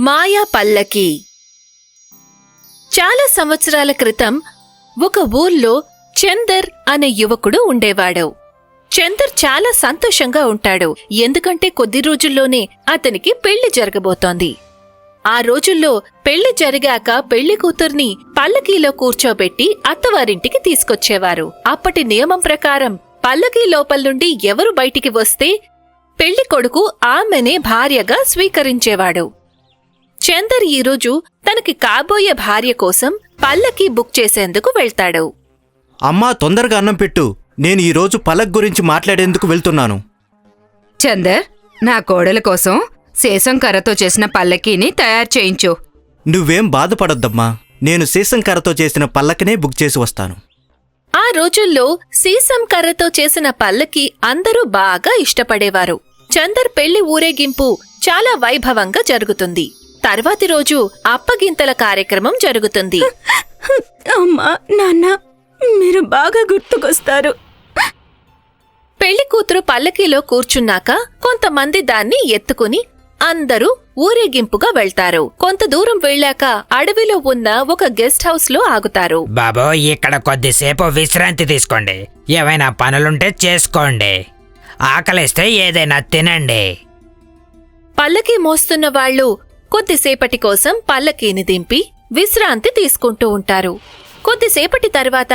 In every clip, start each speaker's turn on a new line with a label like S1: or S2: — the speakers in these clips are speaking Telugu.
S1: మాయా పల్లకి. చాలా సంవత్సరాల క్రితం ఒక ఊర్లో చందర్ అనే యువకుడు ఉండేవాడు. చందర్ చాలా సంతోషంగా ఉంటాడు, ఎందుకంటే కొద్ది రోజుల్లోనే అతనికి పెళ్లి జరగబోతోంది. ఆ రోజుల్లో పెళ్లి జరిగాక పెళ్లి కూతుర్ని పల్లకీలో కూర్చోబెట్టి అత్తవారింటికి తీసుకొచ్చేవారు. అప్పటి నియమం ప్రకారం పల్లకీ లోపల్నుండి ఎవరు బయటికి వస్తే పెళ్లి కొడుకు ఆమెనే భార్యగా స్వీకరించేవాడు. చందర్ ఈరోజు తనకి కాబోయే భార్య కోసం పల్లకీ బుక్ చేసేందుకు వెళ్తాడు.
S2: అమ్మా, తొందరగా అన్నం పెట్టు. నేను ఈరోజు పల్లక్ గురించి మాట్లాడేందుకు వెళ్తున్నాను.
S3: చందర్, నా కోడల కోసం సీసం కర్రతో చేసిన పల్లకీని తయారు చేయించు.
S2: నువ్వేం బాధపడొద్దమ్మా, నేను సీసం కర్రతో చేసిన పల్లకినే బుక్ చేసి వస్తాను.
S1: ఆ రోజుల్లో సీసం కర్రతో చేసిన పల్లకి అందరూ బాగా ఇష్టపడేవారు. చందర్ పెళ్లి ఊరేగింపు చాలా వైభవంగా జరుగుతుంది. తర్వాతి రోజు అప్పగింతల కార్యక్రమం జరుగుతుంది.
S4: అమ్మా, నాన్న, మీరు బాగా గుర్తుకొస్తారు.
S1: పెళ్లి కూతురు పల్లకీలో కూర్చున్నాక కొంతమంది దాన్ని ఎత్తుకుని అందరూ ఊరేగింపుగా వెళ్తారు. కొంత దూరం వెళ్ళాక అడవిలో ఉన్న ఒక గెస్ట్ హౌస్ లో ఆగుతారు.
S5: బాబో, ఇక్కడ కొద్దిసేపు విశ్రాంతి తీసుకోండి. ఏవైనా పనులుంటే చేసుకోండి. ఆకలిస్తే ఏదైనా తినండి.
S1: పల్లకీ మోస్తున్న వాళ్ళు కొద్దిసేపటి కోసం పల్లకీని దింపి విశ్రాంతి తీసుకుంటూ ఉంటారు. కొద్దిసేపటి తర్వాత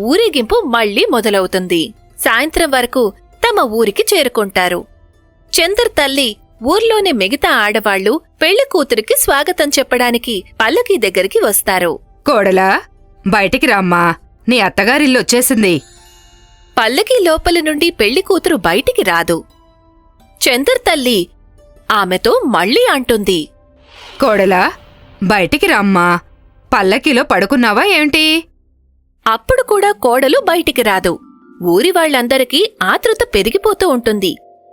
S1: ఊరేగింపు మళ్లీ మొదలవుతుంది. సాయంత్రం వరకు తమ ఊరికి చేరుకుంటారు. చందర్ తల్లి, ఊర్లోని మిగతా ఆడవాళ్లు పెళ్లి కూతురికి స్వాగతం చెప్పడానికి పల్లకీ దగ్గరికి వస్తారు.
S3: కోడలా, బయటికి రామ్మా, నీ అత్తగారిల్లొచ్చేసింది.
S1: పల్లకీ లోపల నుండి పెళ్లి కూతురు బయటికి రాదు. చందర్ తల్లి ఆమెతో మళ్లీ అంటుంది,
S3: కోడలా, బయటికి రామ్మా, పల్లకీలో పడుకున్నావా ఏంటి?
S1: అప్పుడు కూడా కోడలు బయటికి రాదు. ఊరి వాళ్లందరికీ ఆతృత పెరిగిపోతూ ఉంటుంది.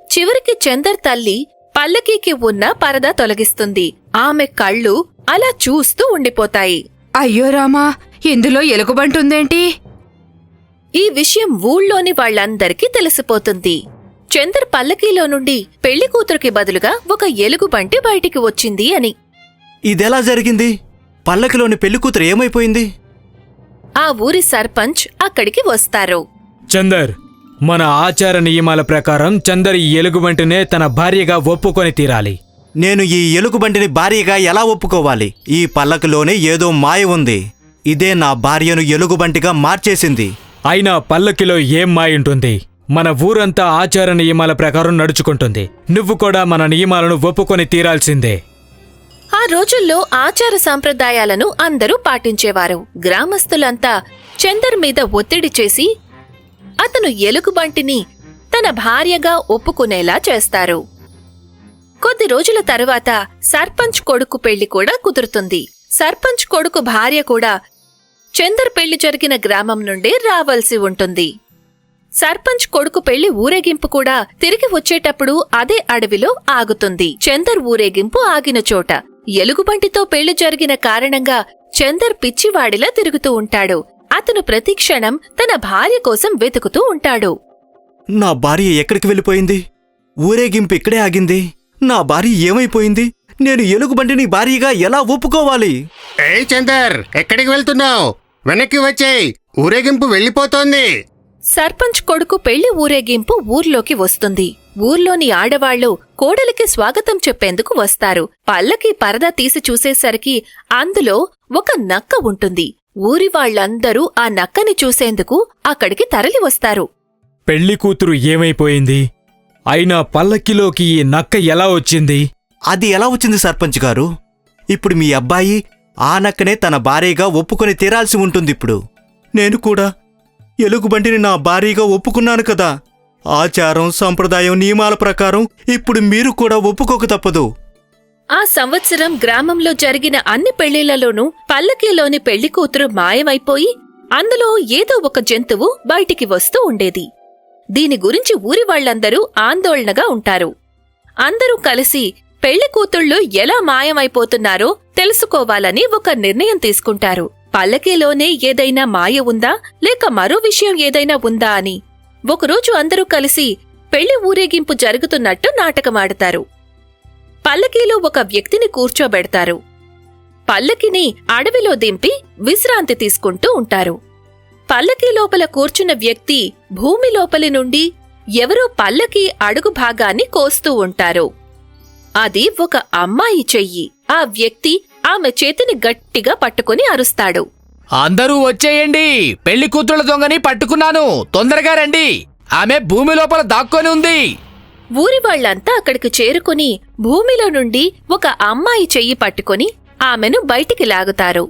S1: చివరికి చందర్ తల్లి పల్లకీకి ఉన్న పరదా తొలగిస్తుంది. ఆమె కళ్ళు అలా చూస్తూ ఉండిపోతాయి.
S3: అయ్యో రామా, ఇందులో ఎలుగుబంటుందేంటి?
S1: ఈ విషయం ఊళ్ళోని వాళ్లందరికీ తెలిసిపోతుంది. చందర్ పల్లకీలో నుండి పెళ్లి కూతురికి బదులుగా ఒక ఎలుగుబంటి బయటికి వచ్చింది అని.
S2: ఇదెలా జరిగింది? పల్లకిలోని పెళ్లికూతురు ఏమైపోయింది?
S1: ఆ ఊరి సర్పంచ్ అక్కడికి వస్తారు.
S6: చందర్, మన ఆచార నియమాల ప్రకారం చందర్ ఈ ఎలుగుబంటినే తన భార్యగా ఒప్పుకొని తీరాలి.
S2: నేను ఈ ఎలుగుబంటిని భార్యగా ఎలా ఒప్పుకోవాలి? ఈ పల్లకిలోనే ఏదో మాయ ఉంది. ఇదే నా భార్యను ఎలుగుబంటిగా మార్చేసింది.
S6: అయినా పల్లకిలో ఏం మాయుంటుంది? మన ఊరంతా ఆచార నియమాల ప్రకారం నడుచుకుంటుంది. నువ్వు కూడా మన నియమాలను ఒప్పుకొని తీరాల్సిందే.
S1: ఆ రోజుల్లో ఆచార సంప్రదాయాలను అందరూ పాటించేవారు. గ్రామస్తులంతా చందర్ మీద ఒత్తిడి చేసి అతను ఎలుగుబంటిని తన భార్యగా ఒప్పుకునేలా చేస్తారు. కొద్ది రోజుల తరువాత సర్పంచ్ కొడుకు పెళ్లి కూడా కుదురుతుంది. సర్పంచ్ కొడుకు భార్య కూడా చందర్ పెళ్లి జరిగిన గ్రామం నుండి రావాల్సి ఉంటుంది. సర్పంచ్ కొడుకు పెళ్లి ఊరేగింపు కూడా తిరిగి వచ్చేటప్పుడు అదే అడవిలో ఆగుతుంది. చందర్ ఊరేగింపు ఆగిన చోట ఎలుగుబంటితో పెళ్లి జరిగిన కారణంగా చందర్ పిచ్చివాడిలా తిరుగుతూ ఉంటాడు. అతను ప్రతిక్షణం తన భార్య కోసం వెతుకుతూ ఉంటాడు.
S2: నా భార్య ఎక్కడికి వెళ్ళిపోయింది? ఊరేగింపు ఇక్కడే ఆగింది. నా భార్య ఏమైపోయింది? నేను ఎలుగుబంటిని భార్యగా ఎలా ఒప్పుకోవాలి?
S7: ఏయ్ చందర్, ఎక్కడికి వెళ్తున్నావు? వెనక్కి వచ్చేయ్, ఊరేగింపు వెళ్ళిపోతోంది.
S1: సర్పంచ్ కొడుకు పెళ్లి ఊరేగింపు ఊర్లోకి వస్తుంది. ఊర్లోని ఆడవాళ్లు కోడలికి స్వాగతం చెప్పేందుకు వస్తారు. పల్లకి పరదా తీసి చూసేసరికి అందులో ఒక నక్క ఉంటుంది. ఊరి వాళ్లందరూ ఆ నక్కని చూసేందుకు అక్కడికి తరలి వస్తారు.
S6: పెళ్లి కూతురు ఏమైపోయింది? అయినా పల్లకిలోకి ఈ నక్క ఎలా వచ్చింది?
S2: అది ఎలా వచ్చింది సర్పంచ్ గారు? ఇప్పుడు మీ అబ్బాయి ఆ నక్కనే తన భార్యగా ఒప్పుకొని తీరాల్సి ఉంటుందిప్పుడు. నేను కూడా ఎలుగుబంటిని నా భార్యగా ఒప్పుకున్నాను కదా. ఆచారం, సంప్రదాయం, నియమాల ప్రకారం ఇప్పుడు మీరు కూడా ఒప్పుకోక తప్పదు.
S1: ఆ సంవత్సరం గ్రామంలో జరిగిన అన్ని పెళ్లిళ్లలోనూ పల్లకీలోని పెళ్లి కూతురు మాయమైపోయి అందులో ఏదో ఒక జంతువు బయటికి వస్తూ ఉండేది. దీని గురించి ఊరి వాళ్లందరూ ఆందోళనగా ఉంటారు. అందరూ కలిసి పెళ్లి కూతుళ్లు ఎలా మాయమైపోతున్నారో తెలుసుకోవాలని ఒక నిర్ణయం తీసుకుంటారు. పల్లకీలోనే ఏదైనా మాయ ఉందా, లేక మరో విషయం ఏదైనా ఉందా అని. ఒకరోజు అందరూ కలిసి పెళ్లి ఊరేగింపు జరుగుతున్నట్టు నాటకమాడతారు. పల్లకీలో ఒక వ్యక్తిని కూర్చోబెడతారు. పల్లకిని అడవిలో దింపి విశ్రాంతి తీసుకుంటూ ఉంటారు. పల్లకీ లోపల కూర్చున్న వ్యక్తి భూమి లోపలి నుండి ఎవరో పల్లకీ అడుగు భాగాన్ని కోస్తూ ఉంటారు. అది ఒక అమ్మాయి చెయ్యి. ఆ వ్యక్తి ఆమె చేతిని గట్టిగా పట్టుకుని అరుస్తాడు.
S8: అందరూ వచ్చేయండి, పెళ్లి కూతుళ్ళ దొంగని పట్టుకున్నాను, తొందరగా రండి, ఆమె భూమి లోపల దాక్కొని ఉంది.
S1: ఊరి వాళ్లంతా అక్కడికి చేరుకుని భూమిలో నుండి ఒక అమ్మాయి చెయ్యి పట్టుకుని ఆమెను బయటికి లాగుతారు.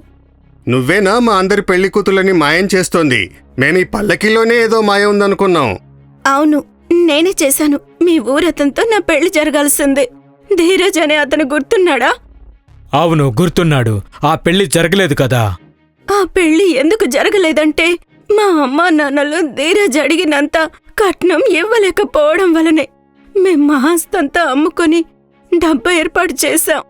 S7: నువ్వేనా మా అందరి పెళ్లి కూతుళ్ళని మాయం చేస్తోంది? మేమీ పల్లకిలోనే ఏదో మాయ ఉందనుకున్నాం.
S4: అవును, నేనే చేశాను. మీ ఊరతనితో నా పెళ్లి జరగాల్సిందే. ధీరజ్ అనే అతను గుర్తున్నాడా?
S6: అవును, గుర్తున్నాడు. ఆ పెళ్లి జరగలేదు కదా.
S4: ఆ పెళ్లి ఎందుకు జరగలేదంటే మా అమ్మా నాన్నలు ధీరజ్ అడిగినంత కట్నం ఇవ్వలేకపోవడం వలనే మేం మా ఆస్తంతా అమ్ముకొని డబ్బు ఏర్పాటు చేశాం.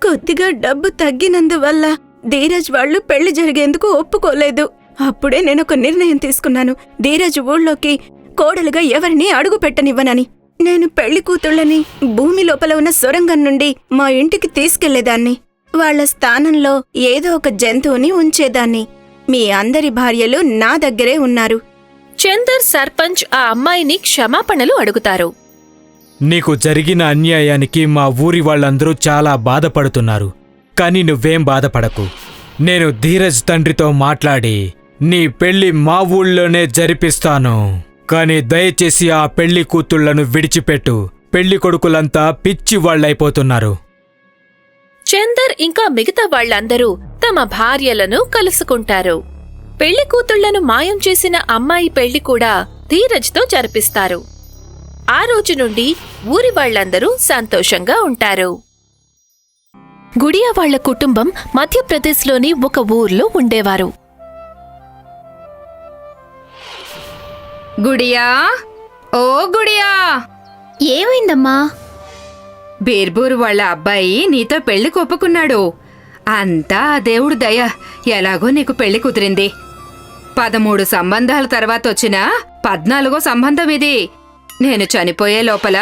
S4: కొద్దిగా డబ్బు తగ్గినందువల్ల ధీరజ్ వాళ్ళు పెళ్లి జరిగేందుకు ఒప్పుకోలేదు. అప్పుడే నేనొక నిర్ణయం తీసుకున్నాను. ధీరజ్ ఊళ్ళోకి కోడలుగా ఎవరిని అడుగు పెట్టనివ్వనని. నేను పెళ్లి కూతుళ్ళని భూమి లోపల ఉన్న సొరంగం నుండి మా ఇంటికి తీసుకెళ్లేదాన్ని. వాళ్ల స్థానంలో ఏదో ఒక జంతువుని ఉంచేదాన్ని. మీ అందరి భార్యలు నా దగ్గరే ఉన్నారు.
S1: చందర్ సర్పంచ్ ఆ అమ్మాయిని క్షమాపణలు అడుగుతారు.
S6: నీకు జరిగిన అన్యాయానికి మా ఊరి వాళ్ళందరూ చాలా బాధపడుతున్నారు. కానీ నువ్వేం బాధపడకు. నేను ధీరజ్ తండ్రితో మాట్లాడి నీ పెళ్లి మా ఊళ్ళోనే జరిపిస్తాను. కానీ దయచేసి ఆ పెళ్లి కూతుళ్లను విడిచిపెట్టు. పెళ్లి కొడుకులంతా పిచ్చి వాళ్ళైపోతున్నారు.
S1: చందర్ ఇంకా మిగతా వాళ్లందరూ తమ భార్యలను కలుసుకుంటారు. పెళ్లి కూతుళ్లను మాయం చేసిన అమ్మాయి పెళ్లి కూడా ధీరజ్తో జరిపిస్తారు. ఆ రోజు నుండి ఊరి వాళ్లందరూ సంతోషంగా ఉంటారు. గుడియా వాళ్ల కుటుంబం మధ్యప్రదేశ్లోని ఒక ఊర్లో ఉండేవారు.
S3: గుడియా, ఓ గుడియా,
S9: ఏమైందమ్మా?
S3: బీర్బూరు వాళ్ళ అబ్బాయి నీతో పెళ్లి ఒప్పుకున్నాడు. అంతా ఆ దేవుడు దయ. ఎలాగో నీకు పెళ్లి కుదిరింది. 13 సంబంధాల తర్వాత వచ్చిన 14వ సంబంధం ఇది. నేను చనిపోయే లోపల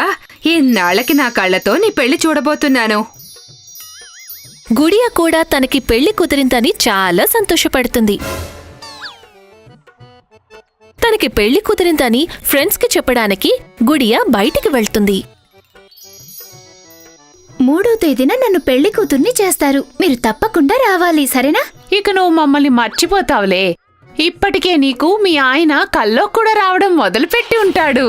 S3: ఇన్నాళ్లకి నా కళ్లతో నీ పెళ్లి చూడబోతున్నాను.
S1: గుడియా కూడా తనకి పెళ్లి కుదిరిందని చాలా సంతోషపడుతుంది. తనకి పెళ్లి కుదిరిందని ఫ్రెండ్స్కి చెప్పడానికి గుడియా బయటికి వెళ్తుంది.
S9: 3వ తేదీన నన్ను పెళ్లి కూతుర్ని చేస్తారు. మీరు తప్పకుండా రావాలి, సరేనా?
S10: ఇక నువ్వు మమ్మల్ని మర్చిపోతావులే. ఇప్పటికే నీకు మీ ఆయన కల్లో కూడా రావడం మొదలుపెట్టి ఉంటాడు.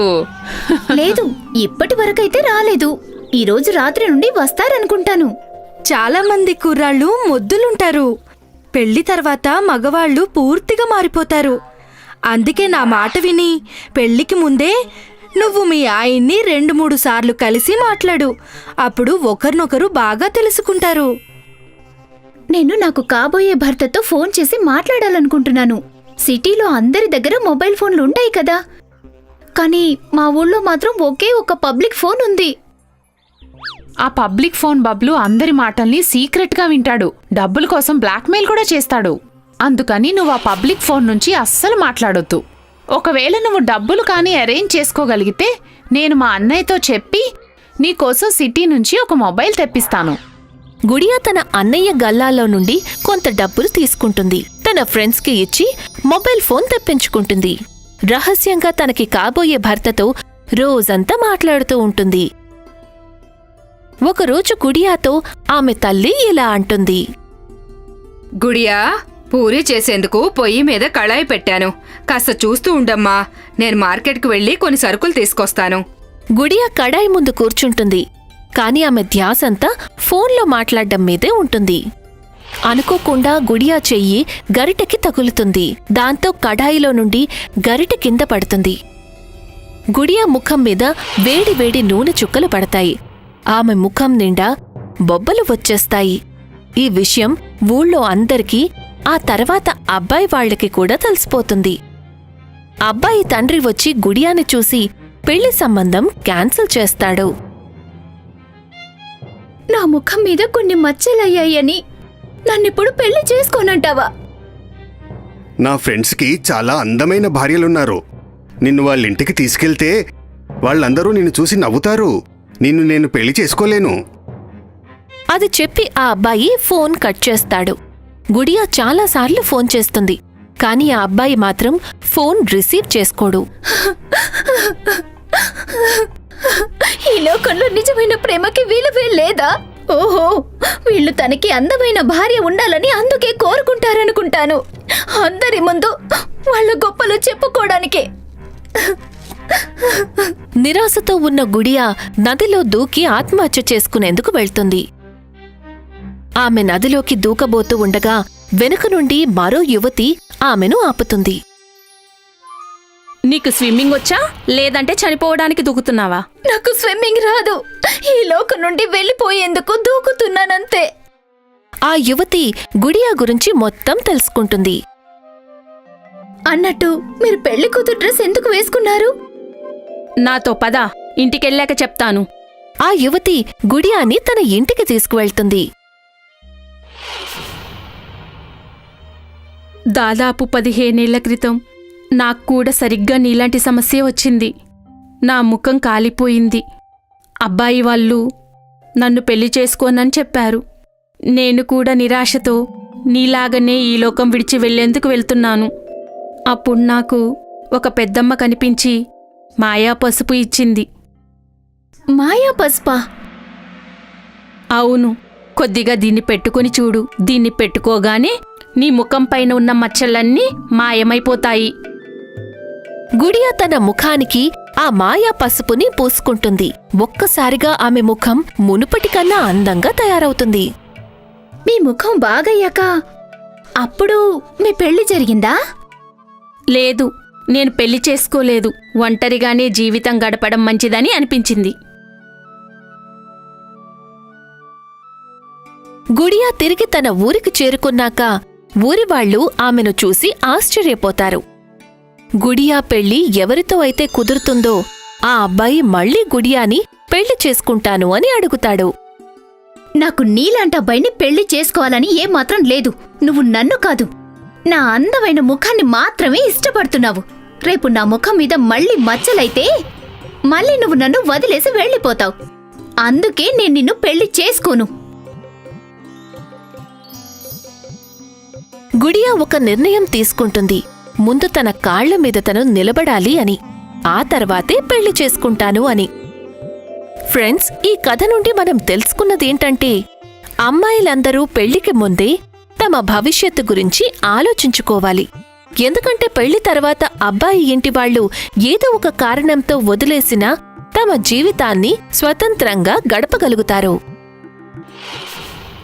S9: లేదు, ఇప్పటి వరకైతే రాలేదు. ఈ రోజు రాత్రి నుండి వస్తారనుకుంటాను.
S4: చాలా మంది కుర్రాళ్ళు మొద్దులుంటారు. పెళ్లి తర్వాత మగవాళ్ళు పూర్తిగా మారిపోతారు. అందుకే నా మాట విని పెళ్లికి ముందే నువ్వు మీ ఆయన్ని 2-3 సార్లు కలిసి మాట్లాడు. అప్పుడు ఒకరినొకరు బాగా తెలుసుకుంటారు.
S9: నేను నాకు కాబోయే భర్తతో ఫోన్ చేసి మాట్లాడాలనుకుంటున్నాను. సిటీలో అందరి దగ్గర మొబైల్ ఫోన్లు ఉంటాయి కదా. కానీ మా ఊళ్ళో మాత్రం ఒకే ఒక పబ్లిక్ ఫోన్ ఉంది.
S10: ఆ పబ్లిక్ ఫోన్ బబ్లు అందరి మాటల్ని సీక్రెట్గా వింటాడు. డబ్బుల కోసం బ్లాక్మెయిల్ కూడా చేస్తాడు. అందుకని నువ్వు ఆ పబ్లిక్ ఫోన్ నుంచి అస్సలు మాట్లాడొద్దు. ఒకవేళ నువ్వు డబ్బులు కానీ అరేంజ్ చేసుకోగలిగితే నేను మా అన్నయ్యతో చెప్పి నీకోసం సిటీ నుంచి ఒక మొబైల్ తెప్పిస్తాను.
S1: గుడియా తన అన్నయ్య గల్లాలో నుండి కొంత డబ్బులు తీసుకుంటుంది. తన ఫ్రెండ్స్కి ఇచ్చి మొబైల్ ఫోన్ తెప్పించుకుంటుంది. రహస్యంగా తనకి కాబోయే భర్తతో రోజంతా మాట్లాడుతూ ఉంటుంది. ఒకరోజు గుడియాతో ఆమె తల్లి ఇలా అంటుంది.
S3: గుడియా, పూరీ చేసేందుకు పొయ్యి మీద కళాయి పెట్టాను. కాస్త చూస్తూ ఉండమ్మా. నేను మార్కెట్కి వెళ్లి కొన్ని సరుకులు తీసుకొస్తాను.
S1: గుడియా కడాయి ముందు కూర్చుంటుంది. కాని ఆమె ధ్యాసంతా ఫోన్లో మాట్లాడడం మీదే ఉంటుంది. అనుకోకుండా గుడియా చెయ్యి గరిటెకి తగులుతుంది. దాంతో కడాయిలో నుండి గరిటె కింద పడుతుంది. గుడియా ముఖం మీద వేడి వేడి నూనె చుక్కలు పడతాయి. ఆమె ముఖం నిండా బొబ్బలు వచ్చేస్తాయి. ఈ విషయం ఊళ్ళో అందరికీ, ఆ తర్వాత అబ్బాయి వాళ్లకి కూడా తెలిసిపోతుంది. అబ్బాయి తండ్రి వచ్చి గుడియాని చూసి పెళ్లి సంబంధం క్యాన్సిల్ చేస్తాడు.
S9: నా ముఖం మీద కొన్ని మచ్చలయ్యాయని నన్నిప్పుడు పెళ్లి చేసుకోనంటావా?
S7: నా ఫ్రెండ్స్కి చాలా అందమైన భార్యలున్నారు. నిన్ను వాళ్ళింటికి తీసుకెళ్తే వాళ్ళందరూ నిన్ను చూసి నవ్వుతారు. నేను పెళ్లి చేసుకోలేను.
S1: అది చెప్పి ఆ అబ్బాయి ఫోన్ కట్ చేస్తాడు. గుడియా చాలాసార్లు ఫోన్ చేస్తుంది, కాని ఆ అబ్బాయి మాత్రం ఫోన్ రిసీవ్ చేసుకోడు.
S9: ఈ లోకంలో నిజమైన ప్రేమకి విలువే లేదా? ఓహో, వీళ్ళు తనకి అందమైన భార్య ఉండాలని అందుకే కోరుకుంటారనుకుంటాను. అందరి ముందు వాళ్ళ గొప్పలు చెప్పుకోవడానికే.
S1: నిరాశతో ఉన్న గుడియా నదిలో దూకి ఆత్మహత్య చేసుకునేందుకు వెళ్తుంది. ఆమె నదిలోకి దూకబోతూ ఉండగా వెనుక నుండి మరో యువతి ఆమెను ఆపుతుంది.
S4: నీకు స్విమ్మింగ్ వచ్చా, లేదంటే చనిపోవడానికి దూకుతున్నావా?
S9: నాకు స్విమ్మింగ్ రాదు. ఈ లోకం నుండి వెళ్ళిపోయేందుకు దూకుతున్నానంతే.
S1: ఆ యువతి గుడియా గురించి మొత్తం తెలుసుకుంటుంది.
S9: అన్నట్టు మీరు పెళ్లి కూతురు డ్రెస్ ఎందుకు వేసుకున్నారు?
S4: నాతో పద, ఇంటికెళ్ళాక చెప్తాను.
S1: ఆ యువతి గుడియాని తన ఇంటికి తీసుకువెళ్తుంది.
S4: దాదాపు 15 ఏళ్ల క్రితం నాకు కూడా సరిగ్గా నీలాంటి సమస్య వచ్చింది. నా ముఖం కాలిపోయింది. అబ్బాయి వాళ్ళు నన్ను పెళ్లి చేసుకోనని చెప్పారు. నేను కూడా నిరాశతో నీలాగనే ఈ లోకం విడిచి వెళ్లేందుకు వెళ్తున్నాను. అప్పుడు నాకు ఒక పెద్దమ్మ కనిపించి మాయా పసుపు ఇచ్చింది.
S9: మాయా పసుపా?
S4: అవును, కొద్దిగా దీన్ని పెట్టుకుని చూడు. దీన్ని పెట్టుకోగానే నీ ముఖం పైన ఉన్న మచ్చలన్నీ మాయమైపోతాయి.
S1: గుడియా తన ముఖానికి ఆ మాయా పసుపుని పూసుకుంటుంది. ఒక్కసారిగా ఆమె ముఖం మునుపటికన్నా అందంగా తయారవుతుంది.
S9: మీ ముఖం బాగయ్యాక అప్పుడు మీ పెళ్లి జరిగిందా?
S4: లేదు, నేను పెళ్లి చేసుకోలేదు. ఒంటరిగానే జీవితం గడపడం మంచిదని అనిపించింది.
S1: గుడియా తిరిగి తన ఊరికి చేరుకున్నాక ఊరివాళ్లు ఆమెను చూసి ఆశ్చర్యపోతారు. గుడియా పెళ్లి ఎవరితో అయితే కుదురుతుందో ఆ అబ్బాయి మళ్లీ గుడియాని పెళ్లి చేసుకుంటాను అని అడుగుతాడు.
S9: నాకు నీలాంటి అబ్బాయిని పెళ్లి చేసుకోవాలని ఏమాత్రం లేదు. నువ్వు నన్ను కాదు, నా అందమైన ముఖాన్ని మాత్రమే ఇష్టపడుతున్నావు. రేపు నా ముఖం మీద మళ్ళీ మచ్చలైతే మళ్ళీ నువ్వు నన్ను వదిలేసి వెళ్ళిపోతావు. అందుకే నేను నిన్ను పెళ్లి చేసుకోను.
S1: గుడియా ఒక నిర్ణయం తీసుకుంటుంది. ముందు తన కాళ్ల మీద తను నిలబడాలి అని, ఆ తర్వాతే పెళ్లి చేసుకుంటాను అని. ఫ్రెండ్స్, ఈ కథ నుండి మనం తెలుసుకున్నదేంటంటే, అమ్మాయిలందరూ పెళ్లికి ముందే తమ భవిష్యత్తు గురించి ఆలోచించుకోవాలి. ఎందుకంటే పెళ్లి తర్వాత అబ్బాయి ఇంటివాళ్లు ఏదో ఒక కారణంతో వదిలేసినా తమ జీవితాన్ని స్వతంత్రంగా గడపగలుగుతారు.